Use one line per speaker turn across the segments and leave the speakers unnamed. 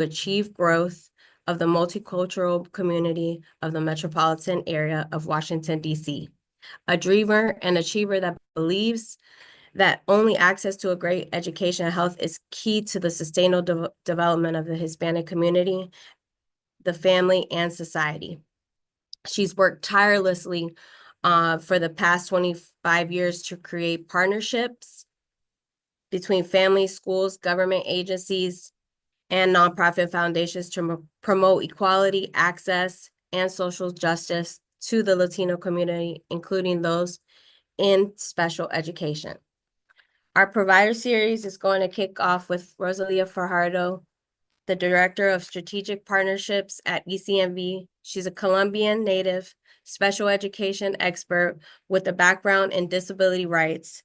achieve growth of the multicultural community of the metropolitan area of Washington, D.C. A dreamer and achiever that believes that only access to a great education and health is key to the sustainable development of the Hispanic community, the family, and society. She's worked tirelessly for the past 25 years to create partnerships between families, schools, government agencies, and nonprofit foundations to promote equality, access, and social justice to the Latino community, including those in special education. Our provider series is going to kick off with Rosalia Fajardo, the Director of Strategic Partnerships at ECNV. She's a Colombian native special education expert with a background in disability rights.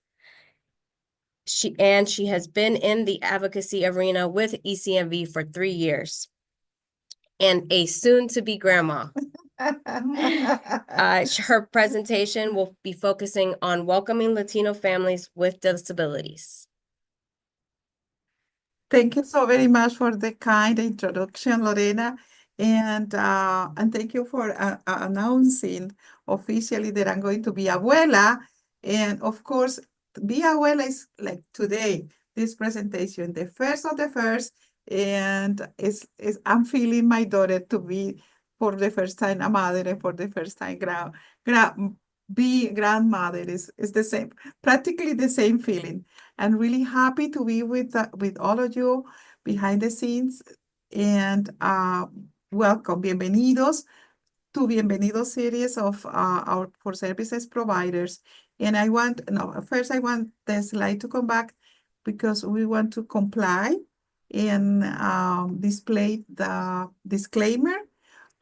She has been in the advocacy arena with ECNV for 3 years and a soon-to-be grandma. Her presentation will be focusing on welcoming Latino families with disabilities.
Thank you so very much for the kind introduction, Lorena, and thank you for announcing officially that I'm going to be abuela. And of course, be abuela is like today, this presentation, the first of the first, and I'm feeling my daughter to be for the first time a mother and for the first time be grandmother is the same, practically the same feeling. I'm really happy to be with all of you behind the scenes, and welcome, bienvenidos to Bienvenidos series of our for services providers. And first I want the slide to come back because we want to comply and display the disclaimer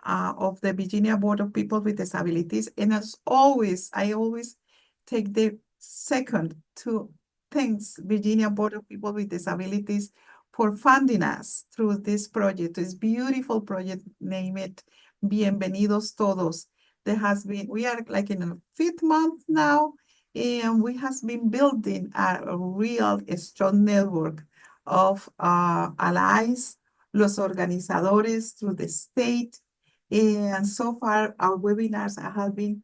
of the Virginia Board of People with Disabilities. And as always, I always take the second to thanks Virginia Board of People with Disabilities for funding us through this project, this beautiful project, name it Bienvenidos Todos. We are like in the 5th month now, and we have been building a real strong network of allies, los organizadores through the state. And so far, our webinars have been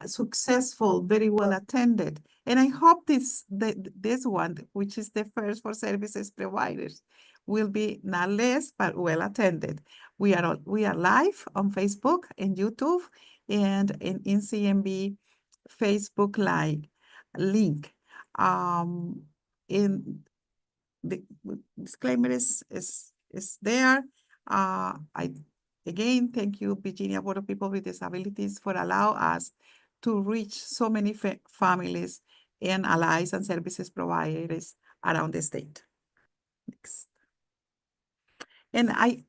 successful, very well attended. And I hope this one, which is the first for services providers, will be not less, but well attended. We are live on Facebook and YouTube and in ECNV Facebook Live link. In the disclaimer is there. Again, thank you, Virginia Board of People with Disabilities, for allowing us to reach so many families and allies and services providers around the state. Next. And I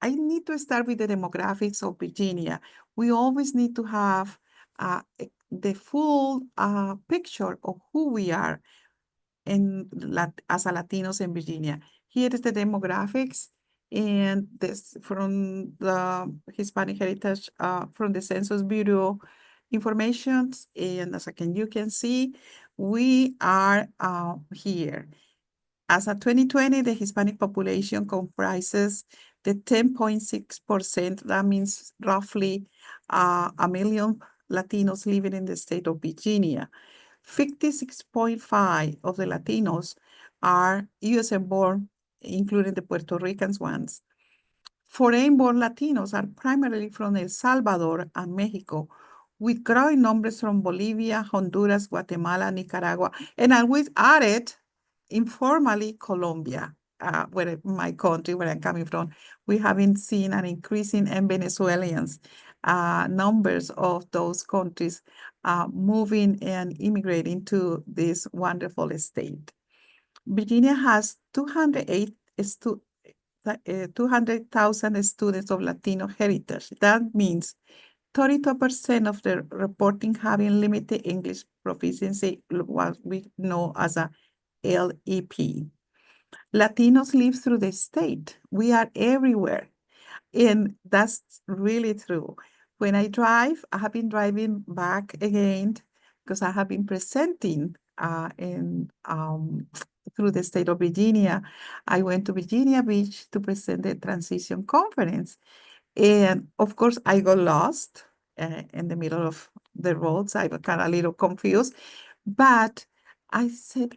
need to start with the demographics of Virginia. We always need to have the full picture of who we are as a Latinos in Virginia. Here is the demographics, and this from the Hispanic Heritage, from the Census Bureau information. And as you can see, we are here. As of 2020, the Hispanic population comprises the 10.6%. That means roughly 1 million Latinos living in the state of Virginia. 56.5% of the Latinos are US-born, including the Puerto Ricans ones. Foreign-born Latinos are primarily from El Salvador and Mexico, with growing numbers from Bolivia, Honduras, Guatemala, Nicaragua, and I would add it informally Colombia, where my country, where I'm coming from. We haven't seen an increasing in Venezuelans, numbers of those countries moving and immigrating to this wonderful state. Virginia has 200,000 students of Latino heritage. That means 32% of the reporting having limited English proficiency, what we know as a LEP. Latinos live through the state. We are everywhere. And that's really true. When I drive, I have been driving back again because I have been presenting in through the state of Virginia. I went to Virginia Beach to present the transition conference. And of course, I got lost in the middle of the roads. I was kind of a little confused, but I said,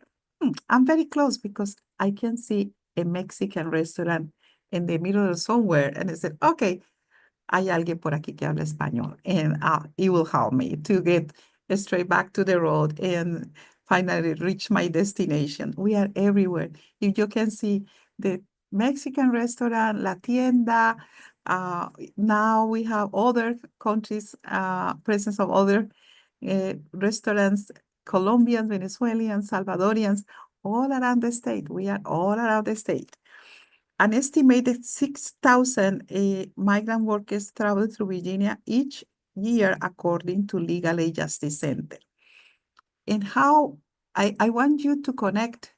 I'm very close because I can see a Mexican restaurant in the middle of somewhere. And I said, okay, hay alguien por aquí que habla español, and it will help me to get straight back to the road and finally reach my destination. We are everywhere. If you can see the Mexican restaurant, La Tienda, now we have other countries, presence of other restaurants, Colombians, Venezuelans, Salvadorians, all around the state. We are all around the state. An estimated 6,000 migrant workers travel through Virginia each year, according to Legal Aid Justice Center. And how I want you to connect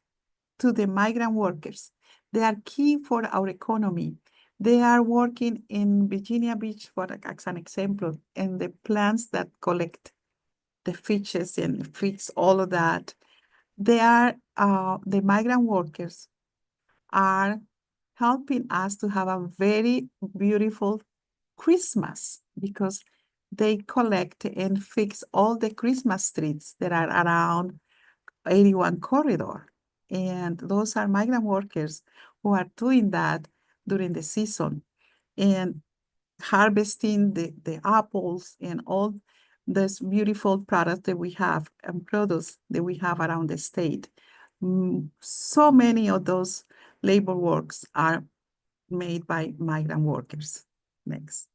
to the migrant workers. They are key for our economy. They are working in Virginia Beach, as an example, in the plants that collect the fishes and fix all of that. They are, the migrant workers are helping us to have a very beautiful Christmas because they collect and fix all the Christmas trees that are around 81 corridor. And those are migrant workers who are doing that during the season and harvesting the apples and all those beautiful products that we have and products that we have around the state. So many of those labor works are made by migrant workers. Next.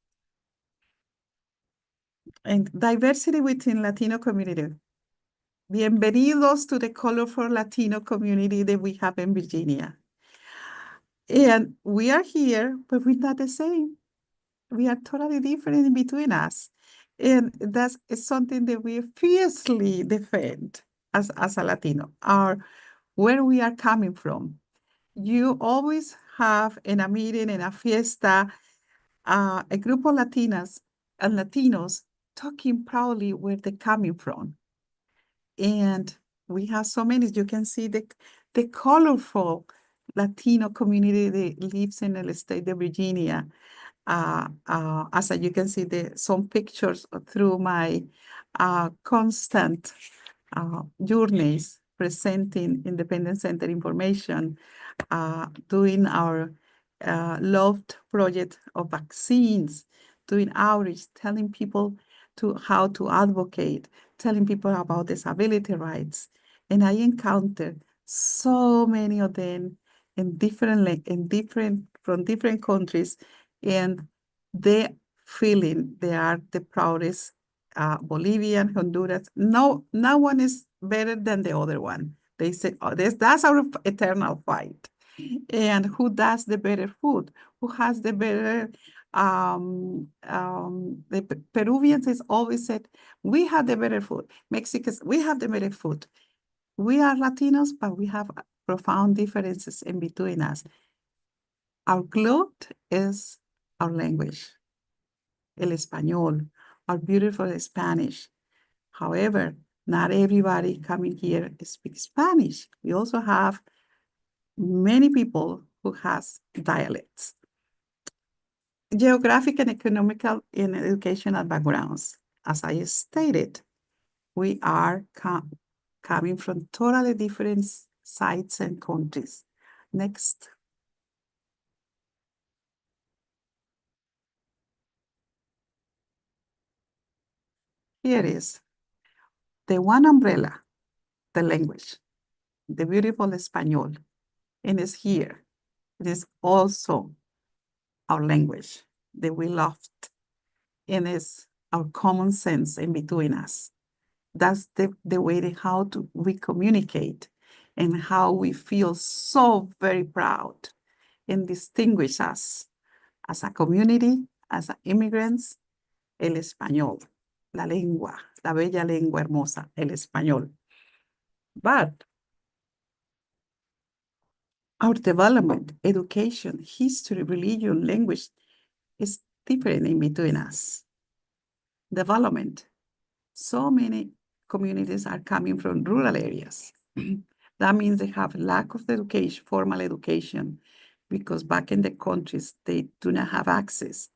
And diversity within Latino community. Bienvenidos to the colorful Latino community that we have in Virginia. And we are here, but we're not the same. We are totally different in between us. And that's something that we fiercely defend as a Latino, where we are coming from. You always have in a meeting, in a fiesta, a group of Latinas and Latinos talking proudly where they're coming from. And we have so many. You can see the colorful Latino community that lives in the state of Virginia. As you can see, some pictures through my constant journeys presenting Independent Center information, doing our loved project of vaccines, doing outreach, telling people how to advocate, telling people about disability rights. And I encountered so many of them from different countries, and they feeling they are the proudest Bolivian, Honduras. No one is better than the other one. They say, oh, that's our eternal fight. And who does the better food? Who has the better, the Peruvians has always said, we have the better food. Mexicans, we have the better food. We are Latinos, but we have profound differences in between us. Our glue is our language, el español, our beautiful Spanish. However, not everybody coming here speaks Spanish. We also have many people who has dialects. Geographic and economical and educational backgrounds. As I stated, we are coming from totally different sites and countries. Next. Here is the one umbrella, the language, the beautiful Espanol, and it's here. It is also our language that we loved, and it's our common sense in between us. That's the way how we communicate and how we feel so very proud and distinguish us as a community, as immigrants, el español, la lengua, la bella lengua hermosa, el español. But our development, education, history, religion, language is different in between us. Development. So many communities are coming from rural areas. That means they have lack of education, formal education, because back in the countries, they do not have access,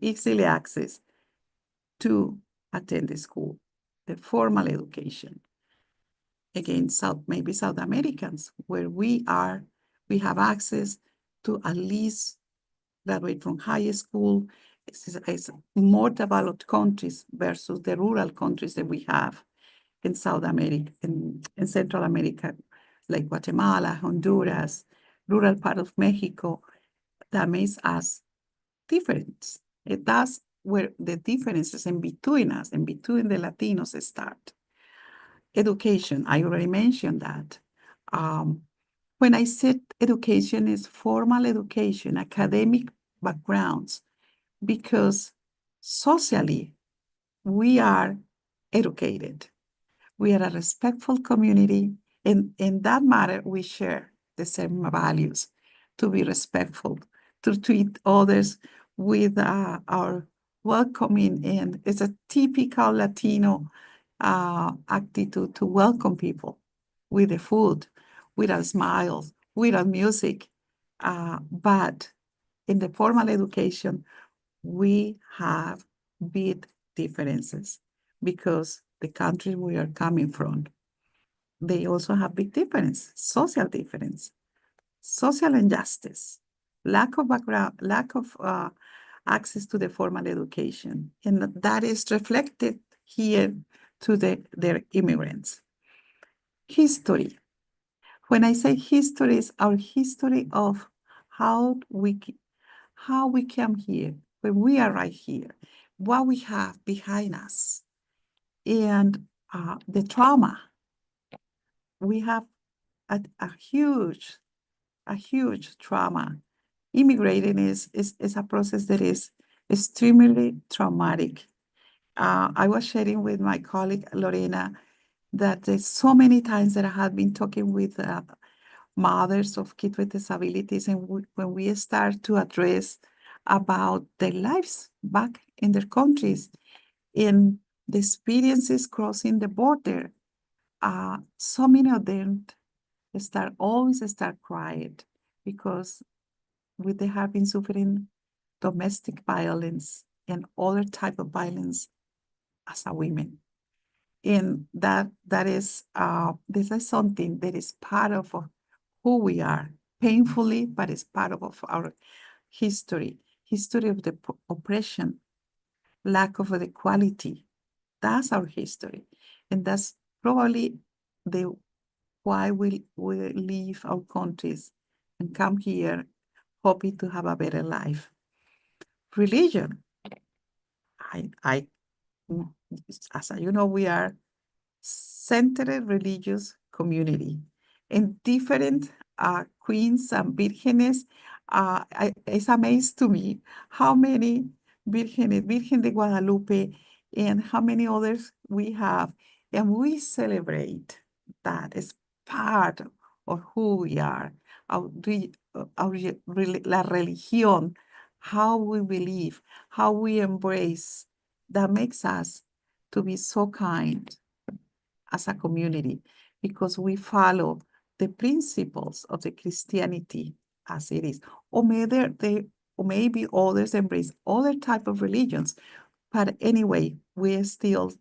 easily access to attend the school, the formal education. Again, maybe South Americans, where we have access to at least graduate from high school. It's more developed countries versus the rural countries that we have in South America, in Central America, like Guatemala, Honduras, rural part of Mexico. That makes us different. That's where the differences in between us and between the Latinos start. Education, I already mentioned that. When I said education is formal education, academic backgrounds, because socially we are educated. We are a respectful community, and in that matter, we share the same values to be respectful, to treat others with our welcoming, and it's a typical Latino attitude to welcome people with the food, with our smiles, with our music. But in the formal education, we have big differences because the country we are coming from, they also have big difference, social difference, social injustice, lack of background, lack of access to the formal education. And that is reflected here to their immigrants. History. When I say history, it's our history of how we came here, when we are right here, what we have behind us, and the trauma. We have a huge trauma. Immigrating is a process that is extremely traumatic. I was sharing with my colleague Lorena that there's so many times that I have been talking with mothers of kids with disabilities, and when we start to address about their lives back in their countries, in the experiences crossing the border, so many of them always start crying because they have been suffering domestic violence and other type of violence as a women. And that is this is something that is part of who we are, painfully, but it's part of our history of the oppression, lack of equality. That's our history, and that's probably why we leave our countries and come here hoping to have a better life. Religion. I as you know, we are centered religious community, and different queens and vírgenes. It's amazing to me how many vírgenes, Virgen de Guadalupe, and how many others we have, and we celebrate that as part of who we are, la religión, how we believe, how we embrace. That makes us to be so kind as a community, because we follow the principles of the Christianity as it is. Or maybe others embrace other type of religions. But anyway, we're still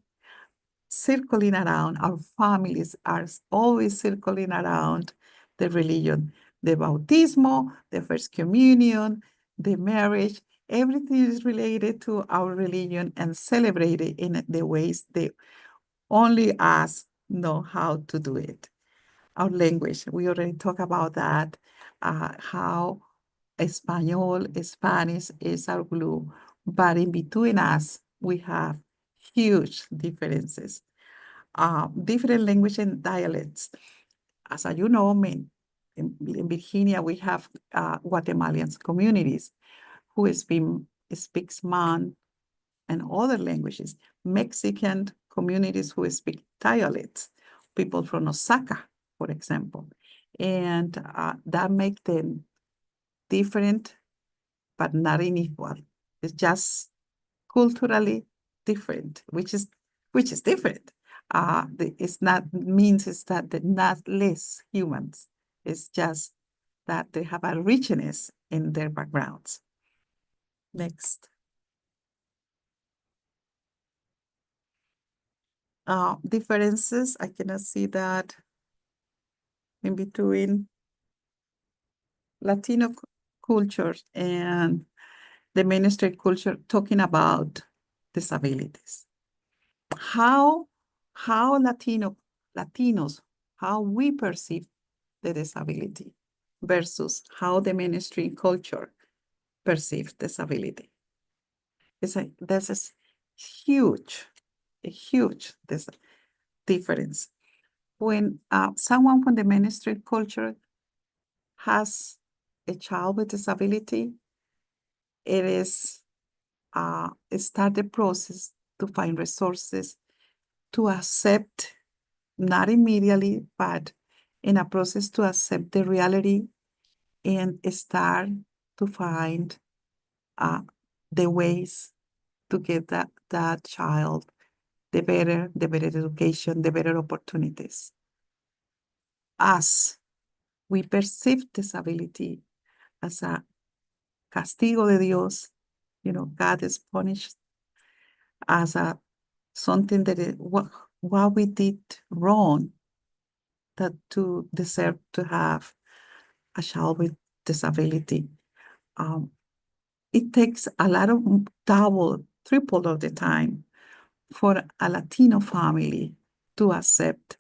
circling around, our families are always circling around the religion, the bautismo, the first communion, the marriage, everything is related to our religion and celebrated in the ways that only us know how to do it. Our language, we already talked about that, how Espanol, Spanish is our glue, but in between us, we have huge differences. Different language and dialects. As you know, in Virginia, we have Guatemalan communities who speaks Man and other languages. Mexican communities who speak dialects, people from Osaka, for example. And that makes them different, but not unequal. It's just culturally different, which is different. It's not means is that they're not less humans. It's just that they have a richness in their backgrounds. Next. Differences, I cannot see that in between Latino cultures and the mainstream culture talking about disabilities. How Latinos, how we perceive the disability versus how the mainstream culture perceives disability. This is huge, a huge difference. When someone from the mainstream culture has a child with disability, it is start the process to find resources to accept, not immediately, but in a process to accept the reality and start to find the ways to get that child the better education, the better opportunities. As we perceive disability as a castigo de Dios, God is punished as a something that what we did wrong that to deserve to have a child with disability. It takes a lot of double, triple of the time for a Latino family to accept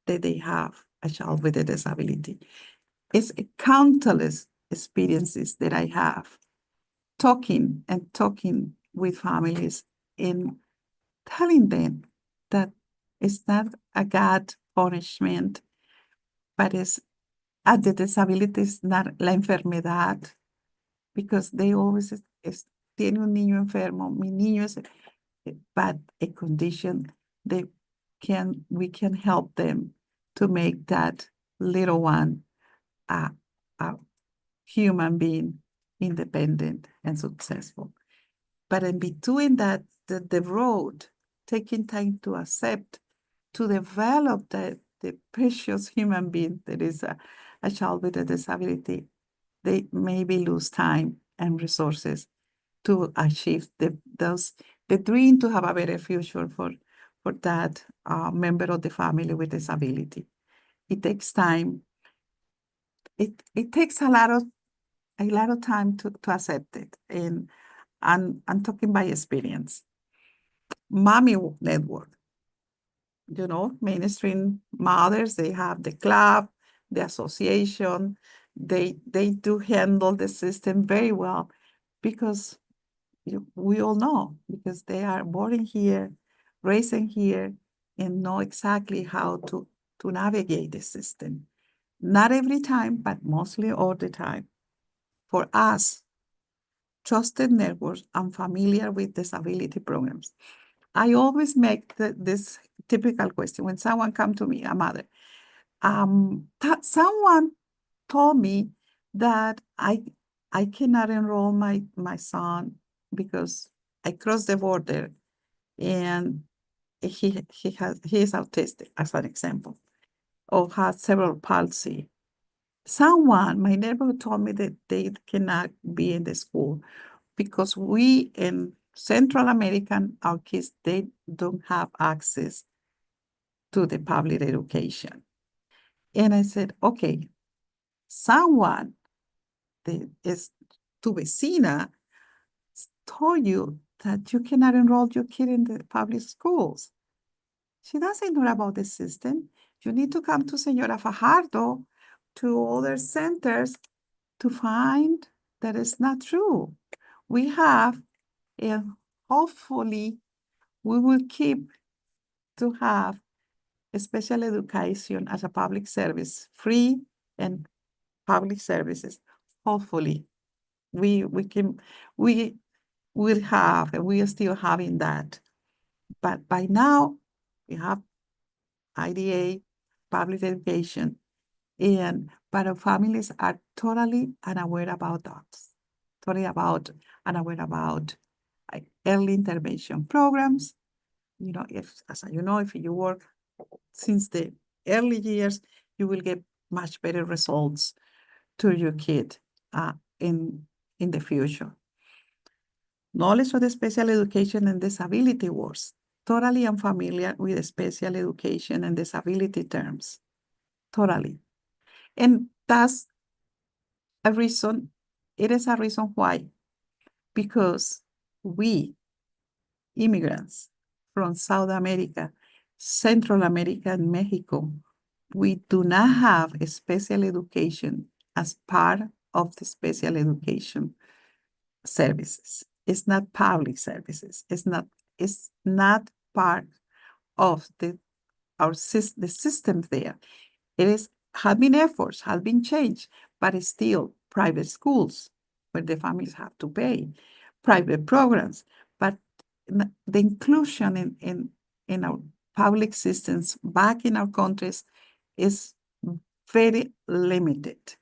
that they have a child with a disability. It's countless experiences that I have talking with families and telling them that it's not a God punishment, but it's the disability is not la enfermedad, because they always tiene un niño enfermo, mi niño es bad a condition, we can help them to make that little one a human being, independent and successful. But in between that, the road, taking time to accept, to develop the precious human being that is a child with a disability, they maybe lose time and resources to achieve the dream to have a better future for that member of the family with disability. It takes time. It takes a lot of time to accept it. And I'm talking by experience. Mommy Network, mainstream mothers, they have the club, the association, they do handle the system very well because we all know, because they are born here, raised here, and know exactly how to navigate the system. Not every time, but mostly all the time. For us, trusted networks and familiar with disability programs, I always make this typical question when someone come to me, a mother. Someone told me that I cannot enroll my son because I crossed the border and he is autistic, as an example, or has cerebral palsy. My neighbor told me that they cannot be in the school because we in Central American, our kids, they don't have access to the public education. And I said, okay, someone that is tu vecina told you that you cannot enroll your kid in the public schools. She doesn't know about the system. You need to come to Señora Fajardo, to other centers to find that it's not true. We have, and hopefully we will keep to have special education as a public service, free and public services. Hopefully we will have, and we are still having that. But by now we have IDA, public education, but our families are totally unaware about that. Totally unaware about early intervention programs, if you work since the early years, you will get much better results to your kid in the future. Knowledge of the special education and disability words. Totally unfamiliar with the special education and disability terms. Totally. And that's a reason, it is a reason why, because we, immigrants from South America, Central America, and Mexico, we do not have a special education as part of the special education services. It's not public services. It's not part of the system there. Have been efforts, have been changed, but it's still private schools where the families have to pay, private programs. But the inclusion in our public systems back in our countries is very limited,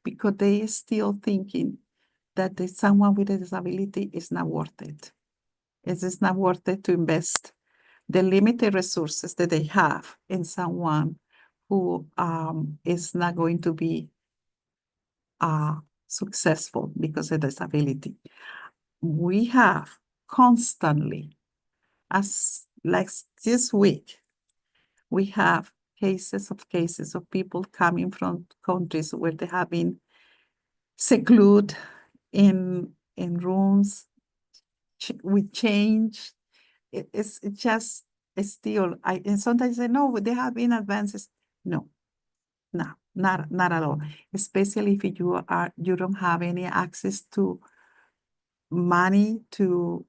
because they are still thinking that someone with a disability is not worth it. It is not worth it to invest the limited resources that they have in someone who is not going to be successful because of disability. We have constantly, like this week, we have cases of people coming from countries where they have been secluded in rooms with change. It's just still, and sometimes I say, no, there have been advances. No, not at all. Especially if you don't have any access to money, to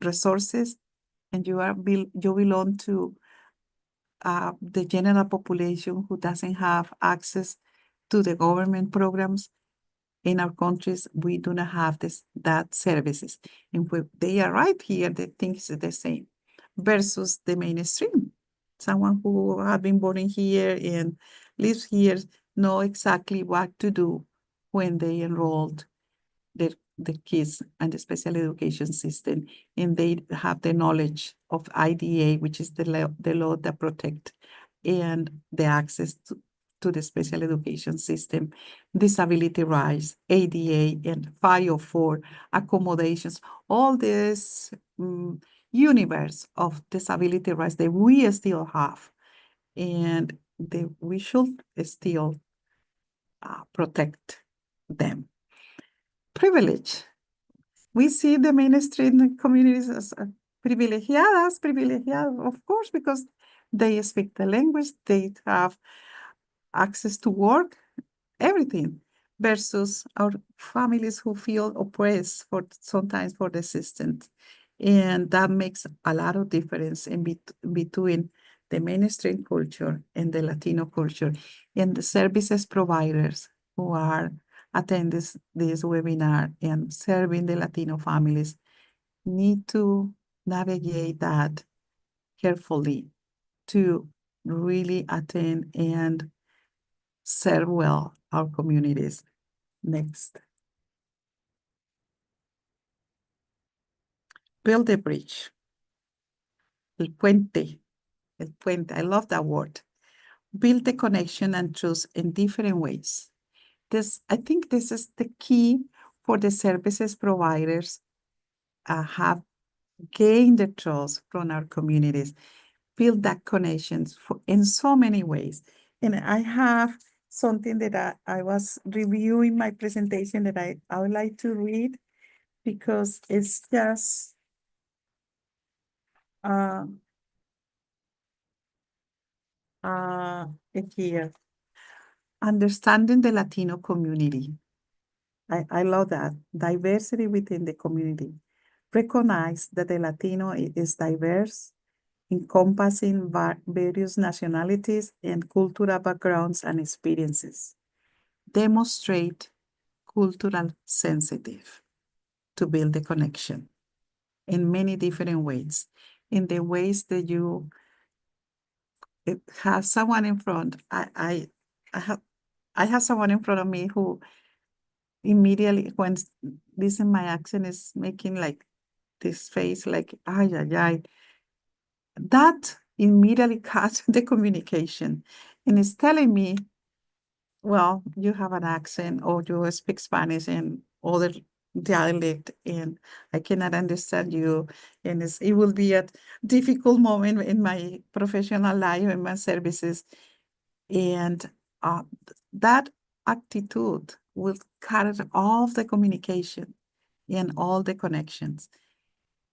resources, and you belong to the general population who doesn't have access to the government programs. In our countries, we do not have that services. And when they arrive here, they think it's the same versus the mainstream. Someone who have been born here and lives here know exactly what to do when they enrolled the kids and the special education system, and they have the knowledge of IDA, which is the law that protect and the access to the special education system, disability rights, ADA, and 504 accommodations, all this universe of disability rights that we still have, and we should still protect them. Privilege. We see the mainstream communities as privilegiadas, of course, because they speak the language, they have access to work, everything, versus our families who feel oppressed sometimes for the system. And that makes a lot of difference between the mainstream culture and the Latino culture, and the services providers who are attending this webinar and serving the Latino families need to navigate that carefully to really attend and serve well our communities. Next. Build a bridge. El puente. El puente. I love that word. Build the connection and trust in different ways. I think this is the key for the services providers have gained the trust from our communities, build that connections in so many ways. And I have something that I was reviewing my presentation that I would like to read, because it's just here. Understanding the Latino community. I love that. Diversity within the community. Recognize that the Latino is diverse, encompassing various nationalities and cultural backgrounds and experiences. Demonstrate cultural sensitive to build the connection in many different ways. In the ways that you have someone in front. I have someone in front of me who immediately, when listen, my accent is making like this face like, ay, ay, ay. That immediately cuts the communication and it's telling me, well, you have an accent or you speak Spanish and other dialect and I cannot understand you. And it will be a difficult moment in my professional life and my services. And that attitude will cut off the communication and all the connections.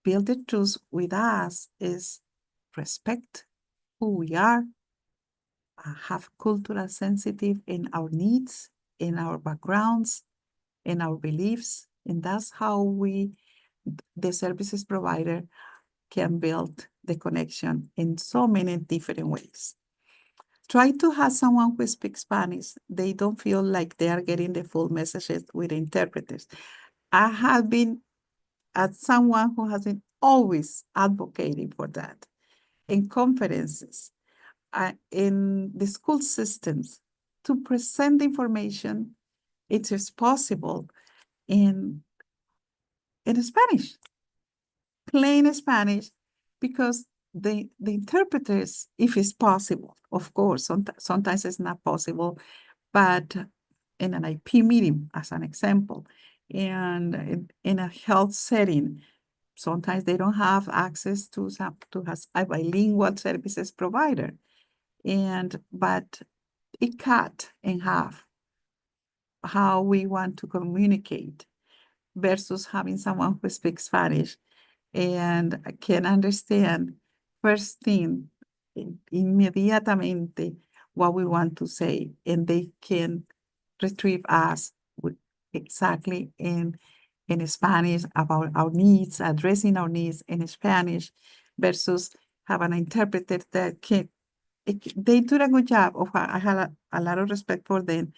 Build the trust with us is respect who we are, have cultural sensitive in our needs, in our backgrounds, in our beliefs. And that's how the services provider, can build the connection in so many different ways. Try to have someone who speaks Spanish. They don't feel like they are getting the full messages with interpreters. I have been as someone who has been always advocating for that in conferences, in the school systems, to present information. It is possible in Spanish, plain Spanish, because the interpreters, if it's possible, of course, sometimes it's not possible, but in an IP meeting, as an example, and in a health setting, sometimes they don't have access to a bilingual services provider, but it cut in half how we want to communicate versus having someone who speaks Spanish and can understand first thing inmediatamente what we want to say, and they can retrieve us with exactly in Spanish about our needs, addressing our needs in Spanish versus have an interpreter that can. They do a good job. I have a lot of respect for them,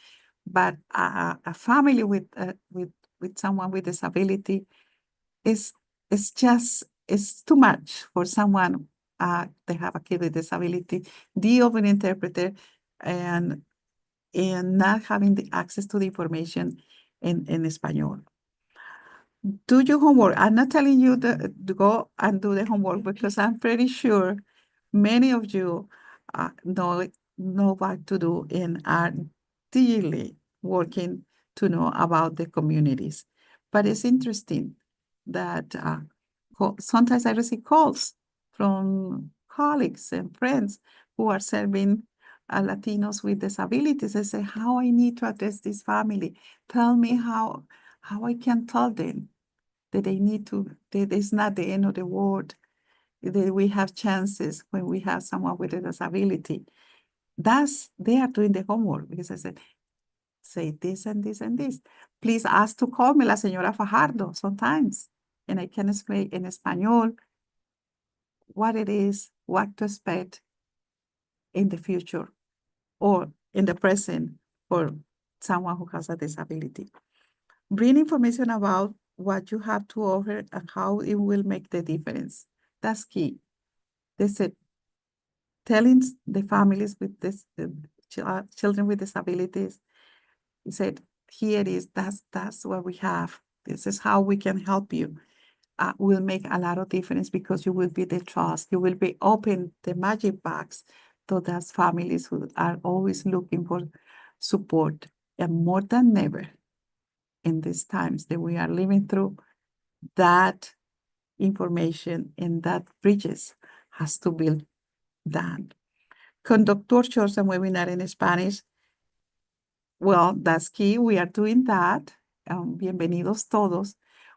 but a family with someone with disability is it's too much for someone they have a kid with disability, deal with an interpreter and not having the access to the information in Espanol. Do your homework. I'm not telling you to go and do the homework because I'm pretty sure many of you know what to do and are daily working to know about the communities. But it's interesting that sometimes I receive calls from colleagues and friends who are serving Latinos with disabilities. They say, how I need to address this family. Tell me how I can tell them that they need to, that it's not the end of the world, that we have chances when we have someone with a disability. They are doing the homework because I said, say this and this and this. Please ask to call me la señora Fajardo sometimes, and I can explain in Espanol what it is, what to expect in the future or in the present for someone who has a disability. Bring information about what you have to offer and how it will make the difference. That's key. They said, telling the families with children with disabilities, he said, here it is, that's what we have. This is how we can help you. Will make a lot of difference because you will be the trust. You will be open the magic box to those families who are always looking for support. And more than ever, in these times that we are living through, that information and that bridges has to be done. Conduct workshops and webinar in Spanish. Well, that's key. We are doing that. Bienvenidos todos.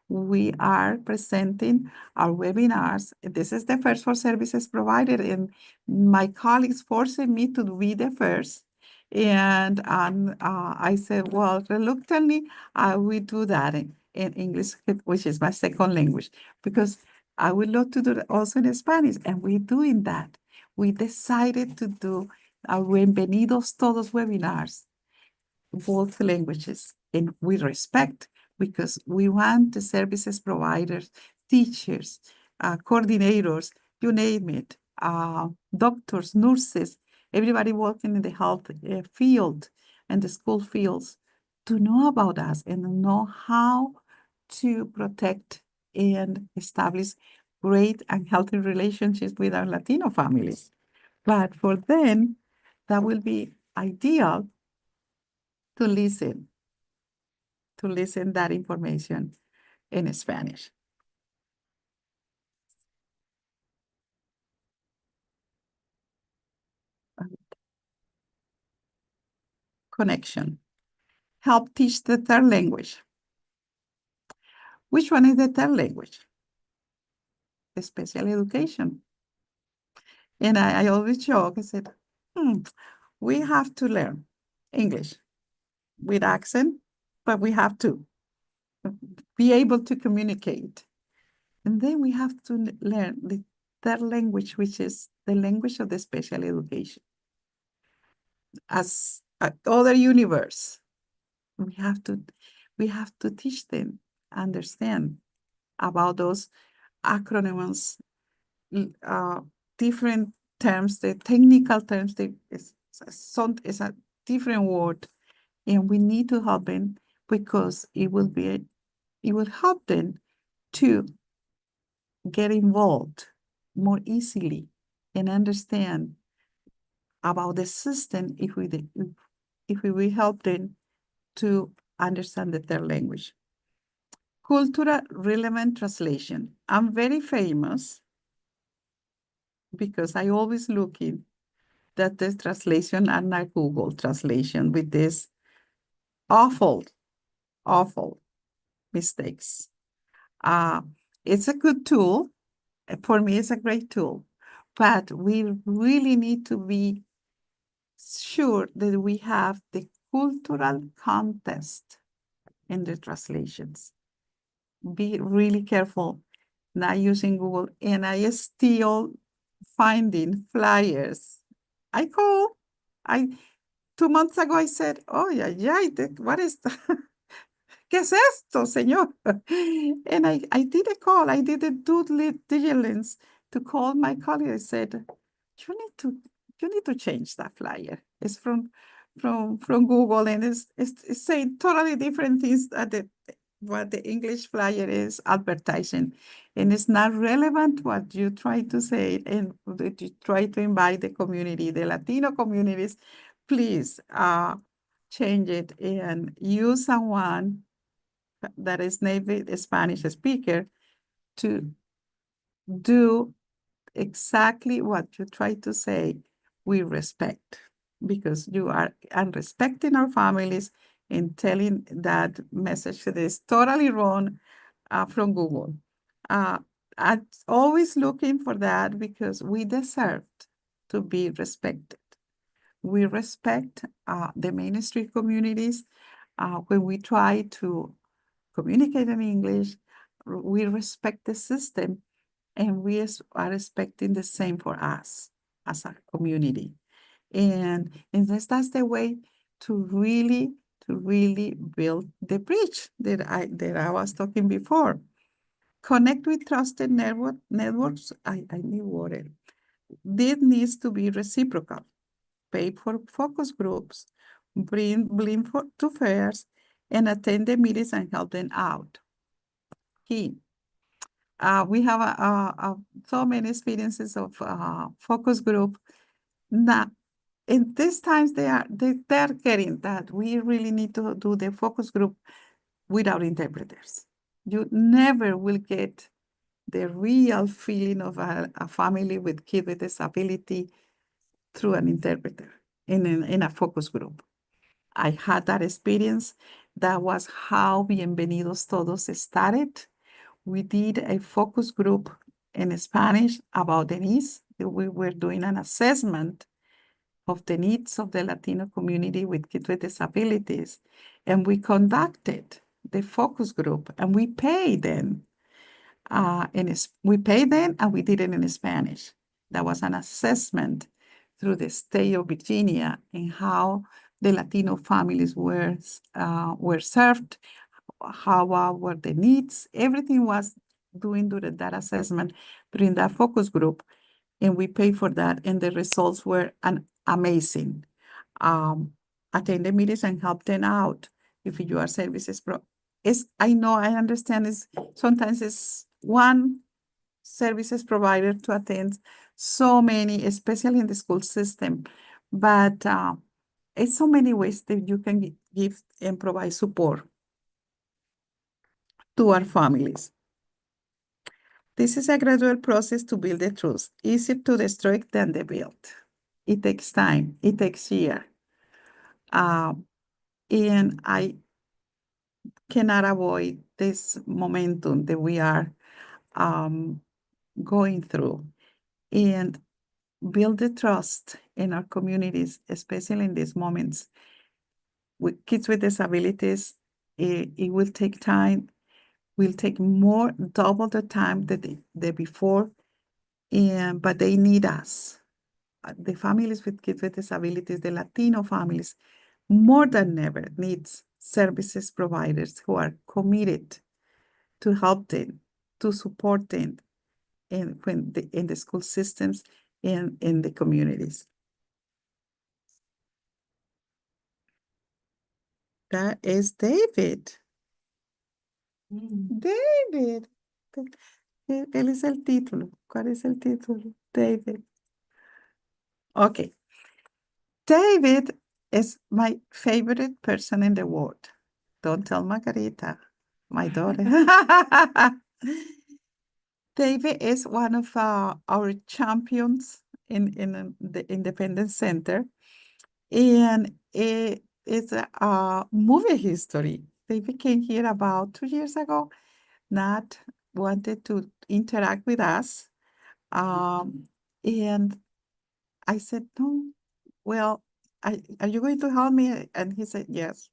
We are presenting our webinars. This is the first for services provided, and my colleagues forced me to be the first. And I said, well, reluctantly, I will do that in English, which is my second language, because I would love to do that also in Spanish, and we're doing that. We decided to do our Bienvenidos Todos webinars, both languages, and with respect, because we want the services providers, teachers, coordinators, you name it, doctors, nurses, everybody working in the health field and the school fields to know about us and know how to protect and establish great and healthy relationships with our Latino families. But for them, that will be ideal to listen that information in Spanish. Connection. Help teach the third language. Which one is the third language? Special education. And I always joke, I said, we have to learn English with accent, but we have to be able to communicate. And then we have to learn the third language, which is the language of the special education. As other universe, we have to teach them, understand about those acronyms, different terms, the technical terms, it's a different word, and we need to help them because it will help them to get involved more easily and understand about the system if we will help them to understand the third language. Cultural relevant translation. I'm very famous because I always looking that the translation are not Google translation with this awful mistakes. It's a good tool. For me, it's a great tool, but we really need to be sure that we have the cultural context in the translations. Be really careful not using Google, and I still finding flyers. 2 months ago, I said, oh, yeah, what is that? ¿Qué es esto, señor? And I did a call, I did a due diligence to call my colleague. I said, you need to change that flyer. It's from Google, and it's saying totally different things that what the English flyer is advertising. And it's not relevant what you try to say and that you try to invite the community, the Latino communities. Please change it and use someone that is native Spanish speaker to do exactly what you try to say. We respect, because you are unrespecting our families and telling that message that is totally wrong from Google. I'm always looking for that because we deserve to be respected. We respect the mainstream communities when we try to communicate in English. We respect the system, and we are expecting the same for us as a community. And that's the way to really build the bridge that I was talking before. Connect with trusted networks. I need water. This needs to be reciprocal. Pay for focus groups, bring to fairs, and attend the meetings and help them out. Key. We have so many experiences of focus group. Now, in these times, they're getting that we really need to do the focus group without interpreters. You never will get the real feeling of a family with kids with disability through an interpreter in a focus group. I had that experience. That was how Bienvenidos Todos started. We did a focus group in Spanish about the needs. We were doing an assessment of the needs of the Latino community with kids with disabilities. And we conducted the focus group, and we paid them. We paid them, and we did it in Spanish. That was an assessment through the state of Virginia and how the Latino families were served, how were the needs. Everything was doing during that assessment during that focus group, and we paid for that, and the results were amazing. Attend the meetings and help them out if you are services pro. I know, I understand sometimes it's one services provider to attend so many, especially in the school system. But it's so many ways that you can give and provide support to our families. This is a gradual process to build the trust. Easier to destroy than to build. It takes time. It takes years. And I cannot avoid this momentum that we are going through. And build the trust in our communities, especially in these moments. With kids with disabilities, it will take time, will take more, double the time that the before, but they need us. The families with kids with disabilities, the Latino families, more than ever needs services providers who are committed to help them, to support them in the school systems and in the communities. That is David. David. Él es el título. ¿Cuál es el título? David. Okay. David is my favorite person in the world. Don't tell Margarita, my daughter. David is one of our champions in the Independence Center. And it's a movie history. David came here about 2 years ago, not wanted to interact with us. And I said, no, well, are you going to help me? And he said, yes.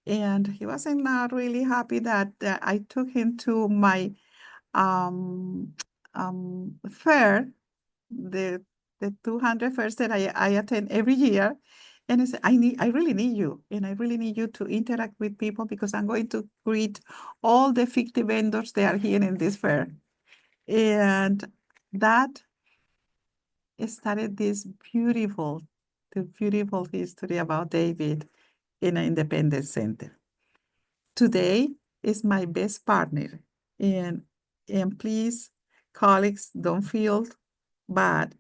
And he wasn't not really happy that I took him to my fair, the 200 fairs that I attend every year. And I said, I really need you. And I really need you to interact with people because I'm going to greet all the 50 vendors that are here in this fair. And that started this beautiful history about David in an Independence Center. Today is my best partner. And please, colleagues, don't feel bad.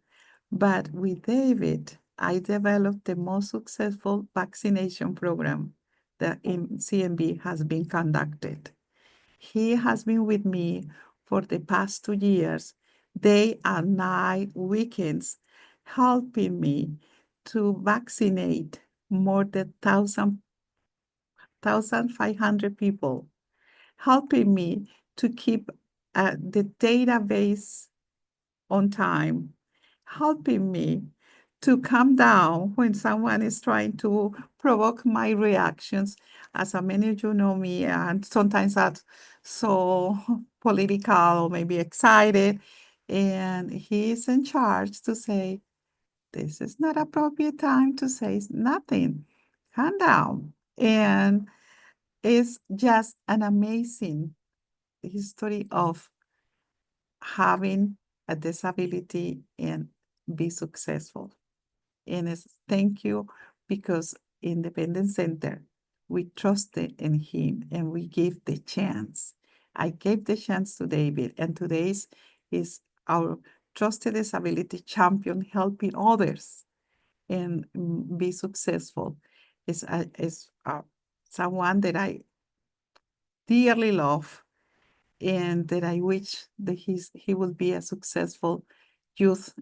But with David, I developed the most successful vaccination program that in CNV has been conducted. He has been with me for the past 2 years, day and night, weekends, helping me to vaccinate more than 1,500 people, helping me to keep the database on time, helping me to calm down when someone is trying to provoke my reactions. As many of you know me, and sometimes I'm so political or maybe excited, and he is in charge to say, this is not appropriate time to say nothing. Calm down. And it's just an amazing history of having a disability and be successful. And it's thank you because Independence Center, we trusted in him and we gave the chance. I gave the chance to David, and today's is our trusted disability champion helping others and be successful. Is someone that I dearly love and that I wish that he will be a successful youth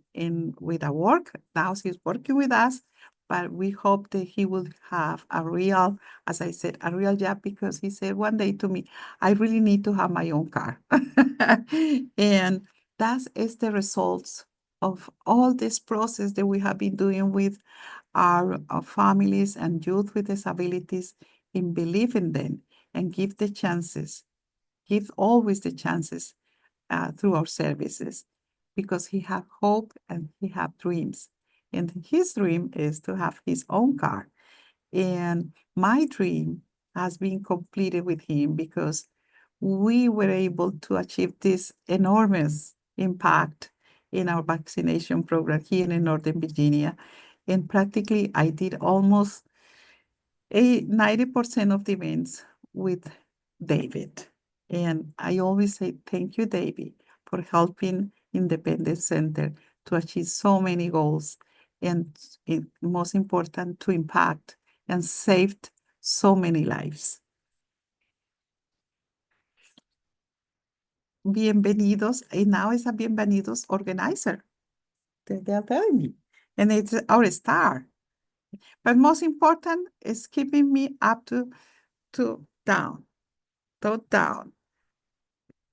with a work. Now he's working with us, but we hope that he will have a real, as I said, a real job, because he said one day to me, I really need to have my own car. And that is the results of all this process that we have been doing with our families and youth with disabilities, in believing them and give the chances. Give always the chances through our services, because he have hope and he have dreams. And his dream is to have his own car. And my dream has been completed with him because we were able to achieve this enormous impact in our vaccination program here in Northern Virginia. And practically I did almost 90% of the events with David. And I always say, thank you, David, for helping Independence Center to achieve so many goals and most important, to impact and saved so many lives. Bienvenidos, and now it's a bienvenidos organizer. They're telling me, and it's our star. But most important is keeping me up to down,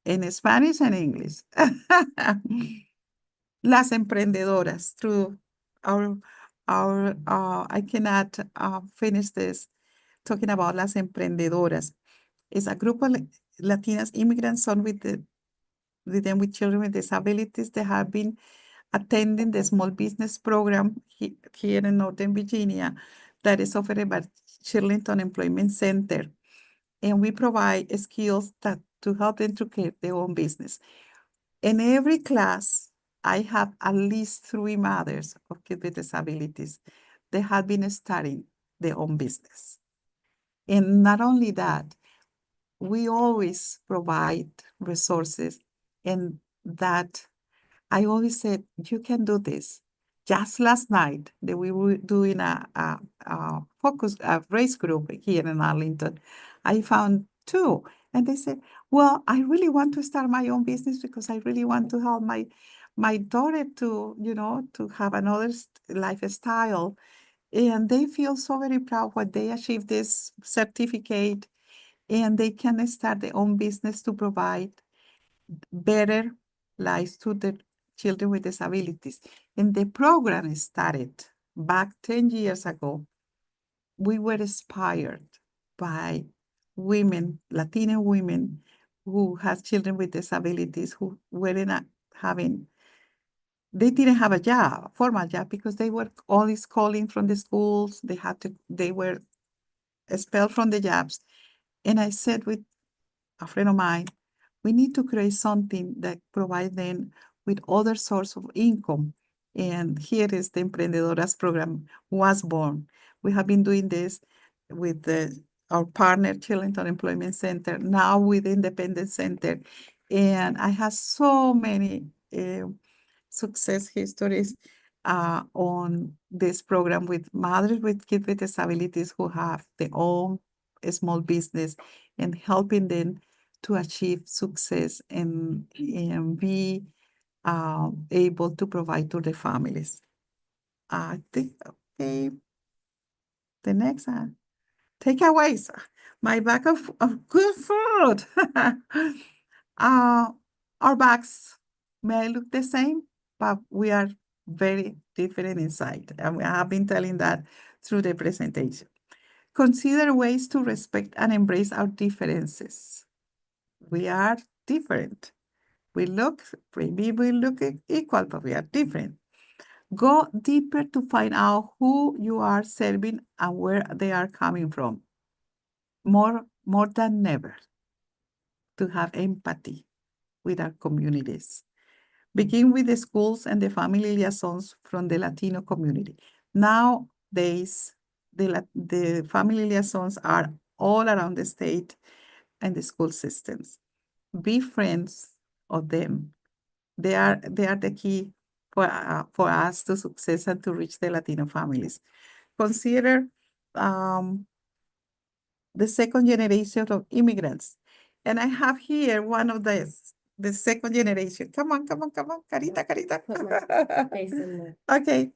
in Spanish and English. Las emprendedoras, through I cannot finish this talking about las emprendedoras. It's a group of Latinas immigrants on with them with children with disabilities. They have been attending the small business program here in Northern Virginia that is offered by Shirlington Employment Center. And we provide skills to help them to create their own business. In every class, I have at least 3 mothers of kids with disabilities. They have been starting their own business. And not only that, we always provide resources, and that I always said, you can do this. Just last night, that we were doing a race group here in Arlington, I found 2, and they said, well, I really want to start my own business because I really want to help my daughter to have another lifestyle. And they feel so very proud when they achieve this certificate, and they can start their own business to provide better lives to the children with disabilities. And the program started back 10 years ago. We were inspired by women, Latino women, who had children with disabilities, who weren't they didn't have a formal job, because they were always calling from the schools. They were expelled from the jobs. And I said with a friend of mine, we need to create something that provides them with other source of income. And here is the Emprendedoras program was born. We have been doing this with our partner, Chillington Employment Center, now with Independence Center. And I have so many success histories on this program with mothers with kids with disabilities who have their own small business, and helping them to achieve success and be able to provide to their families. I think, okay, the next one. Takeaways. My bag of good food. Our bags may look the same, but we are very different inside. And I have been telling that through the presentation. Consider ways to respect and embrace our differences. We are different. Maybe we look equal, but we are different. Go deeper to find out who you are serving and where they are coming from. More than ever, to have empathy with our communities. Begin with the schools and the family liaisons from the Latino community. Nowadays, the family liaisons are all around the state and the school systems. Be friends of them. They are the key for us to success and to reach the Latino families. Consider the second generation of immigrants. And I have here one of the second generation. Come on, Carita. Okay,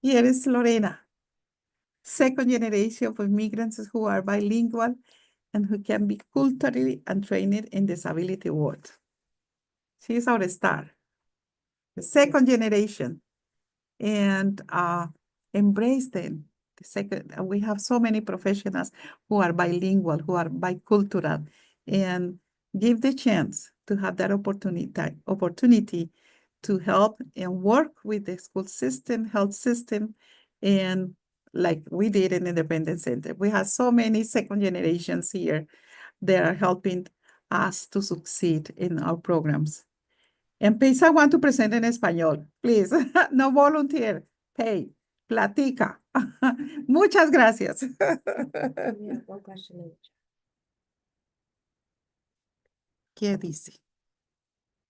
here is Lorena. Second generation of immigrants who are bilingual and who can be culturally and trained in disability world. She is our star. The second generation. And embrace them. We have so many professionals who are bilingual, who are bicultural, and give the chance to have that opportunity to help and work with the school system, health system, and like we did in Independence Center. We have so many second generations here that are helping us to succeed in our programs. Empieza, I want to present en español, please. No volunteer, pay, platica. Muchas gracias.
We have one question in the chat.
¿Qué dice?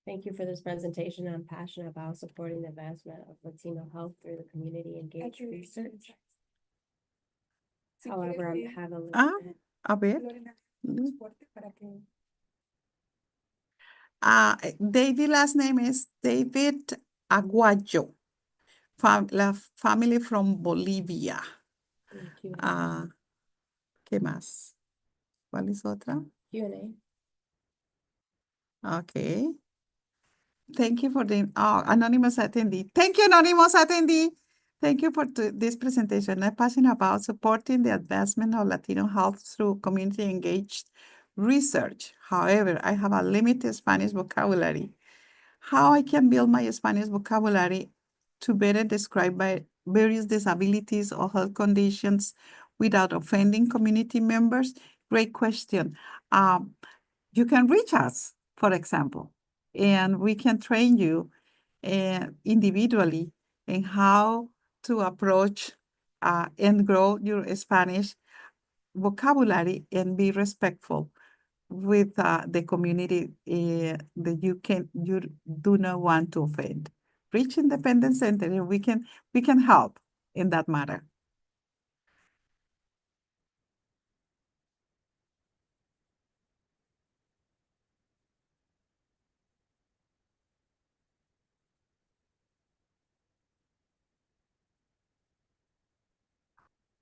Thank you for this presentation. I'm passionate about supporting the advancement of Latino health through the community engaged research. However, I have a
Ah,
limited.
a ver. David last name is David Aguayo. La family from Bolivia. ¿Qué más? ¿Cuál es otra?
Q&A.
Okay. Thank you for the anonymous attendee. Thank you, anonymous attendee. Thank you for this presentation. I'm passionate about supporting the advancement of Latino health through community engaged research. However, I have a limited Spanish vocabulary. How I can build my Spanish vocabulary to better describe my various disabilities or health conditions without offending community members? Great question. You can reach us, for example, and we can train you individually in how to approach and grow your Spanish vocabulary and be respectful with the community that you do not want to offend. Reach Independent Center, and we can help in that matter.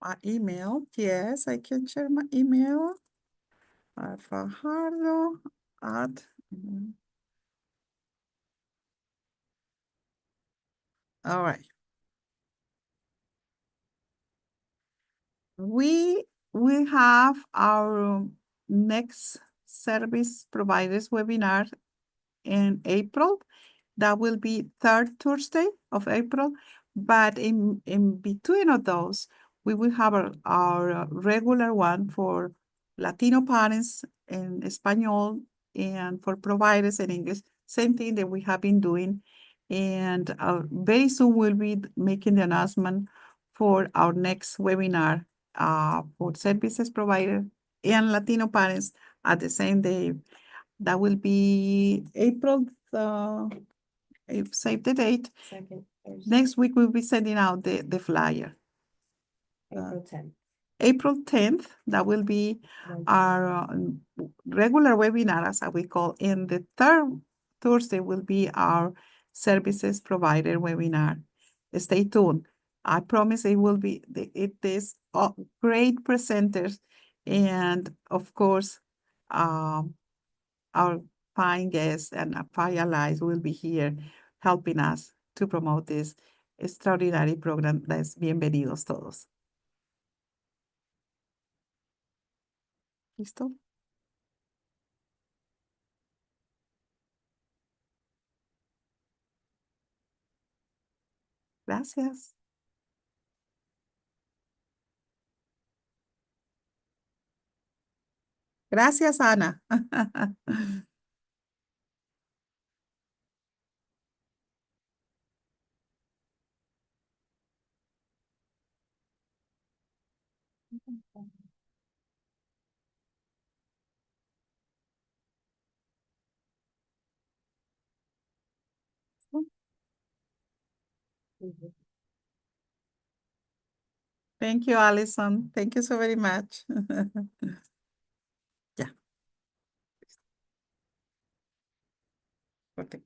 My email, yes, I can share my email. Fajardo at all right. We have our next service providers webinar in April. That will be third Thursday of April. But in between of those, we will have our regular one for Latino parents in Espanol and for providers in English. Same thing that we have been doing. And very soon we'll be making the announcement for our next webinar for services provider and Latino parents at the same day. That will be April, save the date.
Second Thursday.
Next week, we'll be sending out the flyer.
April 10th.
April 10th, that will be our regular webinar, as we call, and the third Thursday will be our services provider webinar. Stay tuned. I promise it will be, it is great presenters, and of course, our fine guests and fine allies will be here helping us to promote this extraordinary program that's bienvenidos todos. ¿Listo? Gracias. Gracias, Ana. Thank you, Allison. Thank you so very much. Ya. Ok.